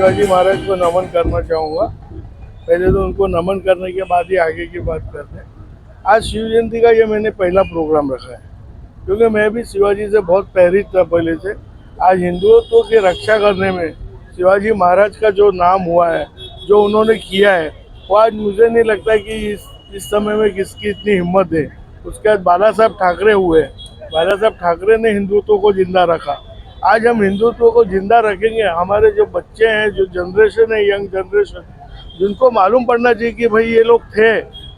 शिवाजी महाराज को नमन करना चाहूँगा। पहले तो उनको नमन करने के बाद ही आगे की बात करते हैं। आज शिव जयंती का ये मैंने पहला प्रोग्राम रखा है, क्योंकि मैं भी शिवाजी से बहुत प्रेरित था पहले से। आज हिंदुत्व की रक्षा करने में शिवाजी महाराज का जो नाम हुआ है, जो उन्होंने किया है, वो आज मुझे नहीं लगता कि इस समय में किसकी इतनी हिम्मत है। उसके बाद बाला साहब ठाकरे हुए, बाला साहब ठाकरे ने हिंदुत्व को जिंदा रखा। आज हम हिंदुत्व को जिंदा रखेंगे। हमारे जो बच्चे हैं, जो जनरेशन है, यंग जनरेशन, जिनको मालूम पड़ना चाहिए कि भाई ये लोग थे,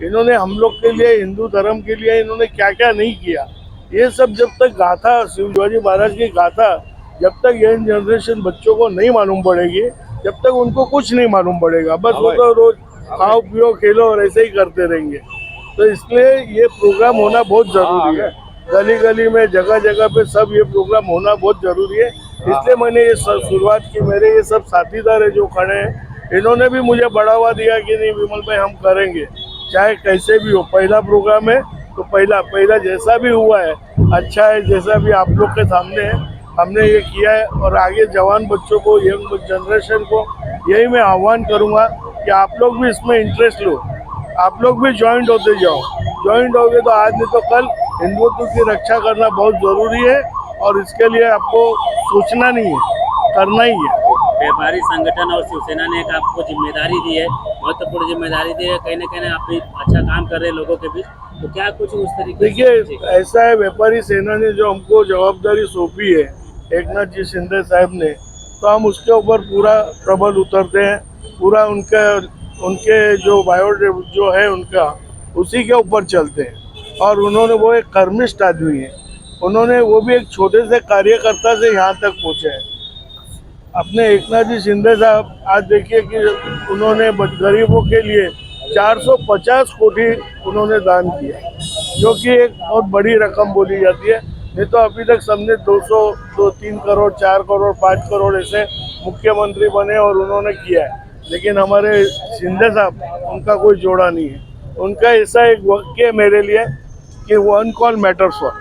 इन्होंने हम लोग के लिए, हिंदू धर्म के लिए इन्होंने क्या क्या नहीं किया। ये सब जब तक गाथा, शिवाजी महाराज की गाथा जब तक यंग जनरेशन बच्चों को नहीं मालूम पड़ेगी, जब तक उनको कुछ नहीं मालूम पड़ेगा। बस वो तो रोज खाओ पियो खेलो और ऐसे ही करते रहेंगे। तो इसलिए ये प्रोग्राम होना बहुत जरूरी है। गली गली में, जगह जगह पे सब ये प्रोग्राम होना बहुत जरूरी है। इसलिए मैंने ये शुरुआत की। मेरे ये सब साथीदार है जो खड़े हैं, इन्होंने भी मुझे बढ़ावा दिया कि नहीं विमल भाई हम करेंगे, चाहे कैसे भी हो। पहला प्रोग्राम है तो पहला जैसा भी हुआ है अच्छा है, जैसा भी आप लोग के सामने है हमने ये किया है। और आगे जवान बच्चों को, यंग जनरेशन को यही मैं आह्वान करूँगा कि आप लोग भी इसमें इंटरेस्ट लो, आप लोग भी ज्वाइंट होते जाओ। ज्वाइंट होगे तो आज नहीं तो कल हिंदुत्व की रक्षा करना बहुत ज़रूरी है, और इसके लिए आपको सोचना नहीं है, करना ही है। व्यापारी संगठन और शिवसेना ने एक आपको जिम्मेदारी दी है, महत्वपूर्ण जिम्मेदारी दी है, कहीं ना कहीं आप भी अच्छा काम कर रहे हैं लोगों के बीच, तो क्या कुछ उस तरीके देखिए, ऐसा है, व्यापारी सेना ने जो हमको जवाबदारी सौंपी है एकनाथ जी शिंदे साहब ने, तो हम उसके ऊपर पूरा प्रबल उतरते हैं। पूरा उनके जो बायो जो है उनका, उसी के ऊपर चलते हैं। और उन्होंने, वो एक कर्मिष्ठ आदमी है, उन्होंने वो भी एक छोटे से कार्यकर्ता से यहाँ तक पहुँचे हैं। अपने एकनाथ जी शिंदे साहब, आज देखिए कि उन्होंने गरीबों के लिए 450 कोटी उन्होंने दान किया, जो कि एक बहुत बड़ी रकम बोली जाती है। नहीं तो अभी तक सबने 200, 3 करोड़, 4 करोड़, 5 करोड़ ऐसे मुख्यमंत्री बने और उन्होंने किया है। लेकिन हमारे शिंदे साहब, उनका कोई जोड़ा नहीं है। उनका ऐसा एक वाक्य है मेरे लिए कि वन कॉल मैटर्स वन,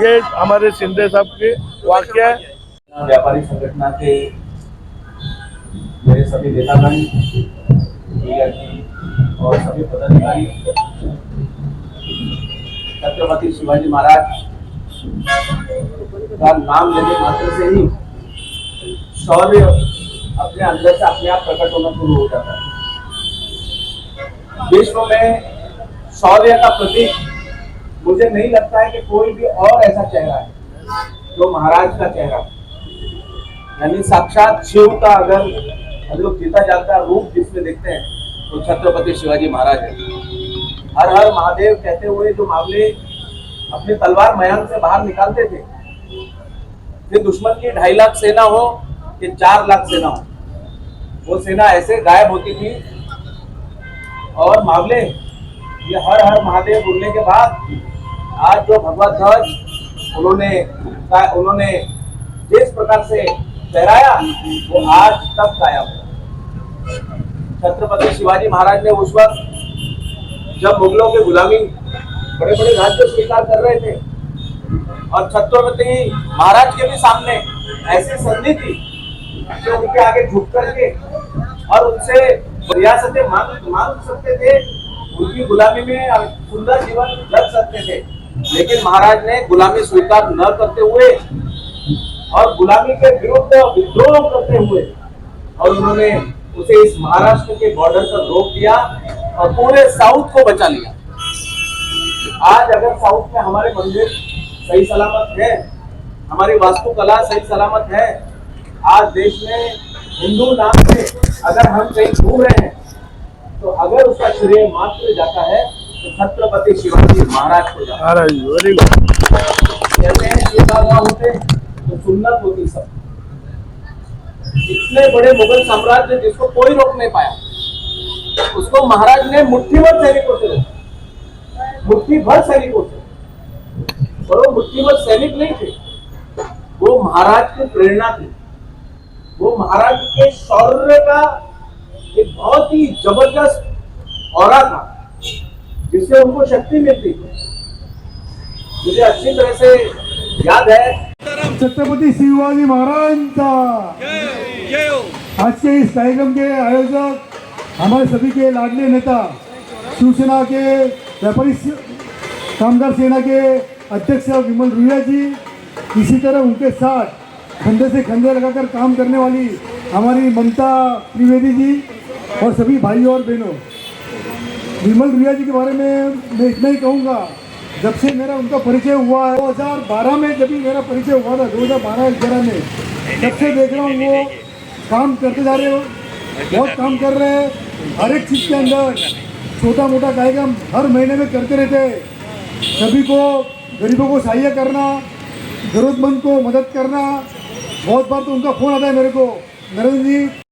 ये हमारे शिंदे साहब के वाक्य है। व्यापारी संगठन के मेरे सभी नेतागण, और सभी पदाधिकारी, छत्रपति शिवाजी महाराज का नाम लेने मात्र से ही शौर्य अपने अंदर से अपने आप प्रकट होना शुरू हो जाता है। विश्व में शौर्य का प्रतीक मुझे नहीं लगता है कि कोई भी और ऐसा चेहरा है जो महाराज का चेहरा, यानी साक्षात शिव का अगर हम लोग जीता जाता रूप जिसमें देखते हैं तो छत्रपति शिवाजी महाराज है। हर हर महादेव कहते हुए जो मामले अपनी तलवार मयान से बाहर निकालते थे, फिर दुश्मन की 2.5 लाख सेना हो कि 4 लाख सेना हो, वो सेना ऐसे गायब होती थी। और मामले ये हर हर महादेव बोलने के बाद आज जो भगवत ध्वज उन्होंने जिस प्रकार से फहराया वो आज तक गायब है। छत्रपति शिवाजी महाराज ने उस वक्त जब मुगलों के गुलामी बड़े बड़े राज्य स्वीकार कर रहे थे, और छत्रपति महाराज के भी सामने ऐसी संधि थी कि उनके आगे झुक करके और उनसे रियासतें मांग सकते थे, उनकी गुलामी में सुंदर जीवन लग सकते थे। लेकिन महाराज ने गुलामी स्वीकार न करते हुए और गुलामी के विरुद्ध विद्रोह करते हुए, और उन्होंने उसे इस महाराष्ट्र के बॉर्डर पर रोक दिया और पूरे साउथ को बचा लिया। आज अगर साउथ में हमारे मंदिर सही सलामत है, हमारी वास्तुकला सही सलामत है, आज देश में हिंदू नाम से अगर हम कहीं घूम रहे हैं, तो अगर उसका श्रेय मात्र जाता है तो छत्रपति शिवाजी महाराज को जाता है। कहते हैं सीधा होते तो सुन्नत होती सब। इतने बड़े मुगल साम्राज्य जिसको कोई रोक नहीं पाया, उसको महाराज ने मुट्ठी भर सैनिकों से रोका, मुट्ठी भर सैनिकों से। और वो मुट्ठी भर सैनिक नहीं थे, वो महाराज की प्रेरणा थी, वो महाराज के शौर्य का एक बहुत ही जबरदस्त ऑरा था जिससे उनको शक्ति मिलती थी। मुझे अच्छी तरह से याद है छत्रपति शिवाजी महाराजांचा आज के इस कार्यक्रम के आयोजक हमारे सभी के लाडले नेता शिवसेना के व्यापारी कामगार सेना के अध्यक्ष विमल रुइया जी, इसी तरह उनके साथ कंधे से कंधे लगाकर काम करने वाली हमारी ममता त्रिवेदी जी और सभी भाइयों और बहनों। विमल रुइया जी के बारे में मैं इतना ही कहूँगा, जब से मेरा उनका परिचय हुआ है 2012 में, जब भी मेरा परिचय हुआ था 2012-11 में, तब से देख रहा हूँ वो काम करते जा रहे हो, बहुत काम कर रहे हैं। हर एक चीज़ के अंदर छोटा मोटा कार्यक्रम हर महीने में करते रहते हैं। सभी को, गरीबों को सहायता करना, ज़रूरतमंद को मदद करना। बहुत बार तो उनका फ़ोन आता है मेरे को, नरेंद्र जी